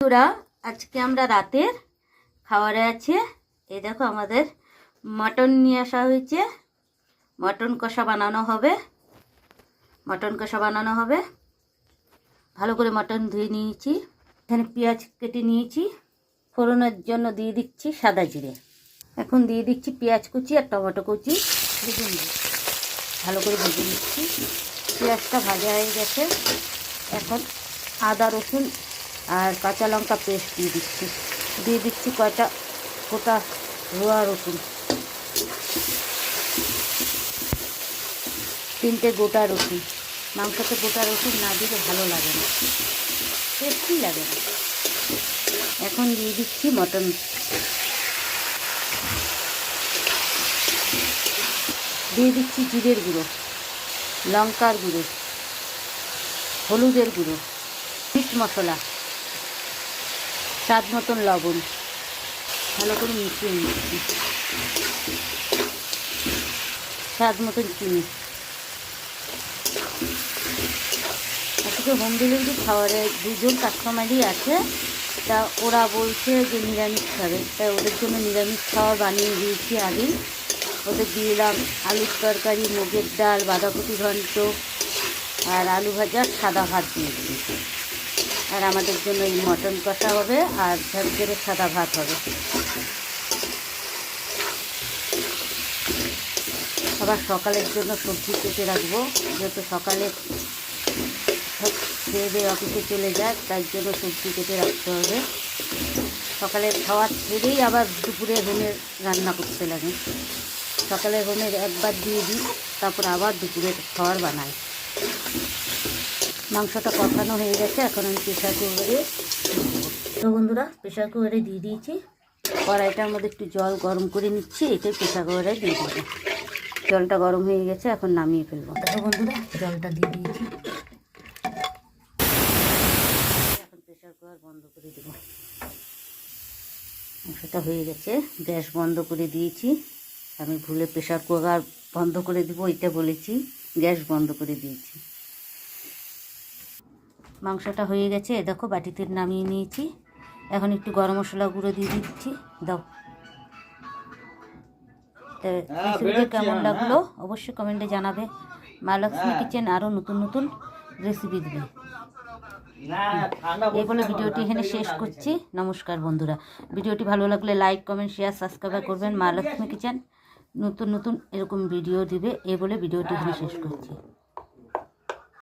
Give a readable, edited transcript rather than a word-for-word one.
তোরা আজকে আমরা রাতের খাবারে আছে এই দেখো আমাদের মটন নিয়ে আসা হয়েছে। মটন কষা বানানো হবে। ভালো করে মটন ধুয়ে নিয়েছি। এখানে পেঁয়াজ কেটে নিয়েছি। ফোড়নের জন্য দিয়ে দিচ্ছি সাদা জিরে। এখন দিয়ে দিচ্ছি পেঁয়াজ কুচি আর টমেটো কুচি। ভালো করে ভেজে নিচ্ছি। পেঁয়াজটা ভাজা হয়ে গেছে। এখন আদা রসুন আর কাঁচা লঙ্কা পেস্ট দিয়ে দিচ্ছি কয়টা গোটা রোয়া রসুন, 3টে গোটা রসুন। মাংসতে গোটা রসুন না দিলে ভালো লাগে না, টেস্টি লাগে না। এখন দিয়ে দিচ্ছি মটন। দিয়ে দিচ্ছি জিরের গুঁড়ো, লঙ্কার গুঁড়ো, হলুদের গুঁড়ো, মিট মশলা, স্বাদ মতন লবণ। ভালো করে মিশিয়ে নিচ্ছি। স্বাদ মতন চিনি। আজকে হোম ডেলিভারি খাবারে 2জন কাস্টমারই আছে, তা ওরা বলছে যে নিরামিষ খাবে, তাই ওদের জন্য নিরামিষ খাবার বানিয়ে দিয়েছি আগেই। ওদের দিলাম আলুর তরকারি, মুগের ডাল, বাঁধাকপি ঘন্ট আর আলু ভাজা, সাদা ভাত দিয়ে দিয়েছি। আর আমাদের জন্য এই মটন কষা হবে আর ঝাঁঝের সাদা ভাত হবে। আবার সকালের জন্য সবজি কেটে রাখবো, যেহেতু সকালে খেয়ে দিয়ে অফিসে চলে যায়, তার জন্য সবজি কেটে রাখতে হবে। সকালে খাওয়ার ছেড়েই আবার দুপুরে হোমের রান্না করতে লাগে। সকালে হোমের একবার দিয়ে দিই, তারপর আবার দুপুরে খাবার বানাই। মাংসটা কষানো হয়ে গেছে। এখন আমি প্রেশার কুকারে, তো বন্ধুরা প্রেশার কুকারে দিয়ে দিয়েছি। কড়াইটার মধ্যে একটু জল গরম করে নিচ্ছি, এটাই প্রেশার কুকারে দিয়ে দেবো। জলটা গরম হয়ে গেছে, এখন নামিয়ে ফেলবো। দেখো বন্ধুরা জলটা দিয়ে দিয়েছি। এখন প্রেশার কুকার বন্ধ করে দেবো। মাংসটা হয়ে গেছে, গ্যাস বন্ধ করে দিয়েছি। আমি ভুলে প্রেশার কুকার বন্ধ করে দিব এটা বলেছি, গ্যাস বন্ধ করে দিয়েছি। মাংসটা হয়ে গেছে, দেখো বাটিতে নামিয়ে নিয়েছি। এখন একটু গরম মশলা গুঁড়ো দিয়ে দিচ্ছি। দাও। তো রেসিপিটা কেমন লাগলো অবশ্যই কমেন্টে জানাবে। মা লক্ষ্মী কিচেন আরও নতুন নতুন রেসিপি দেবে। এই বলে ভিডিওটি এখানে শেষ করছি। নমস্কার বন্ধুরা। ভিডিওটি ভালো লাগলে লাইক, কমেন্ট, শেয়ার, সাবস্ক্রাইব করবেন। মা লক্ষ্মী কিচেন নতুন নতুন এরকম ভিডিও দিবে। এই বলে ভিডিওটি এখানে শেষ করছি।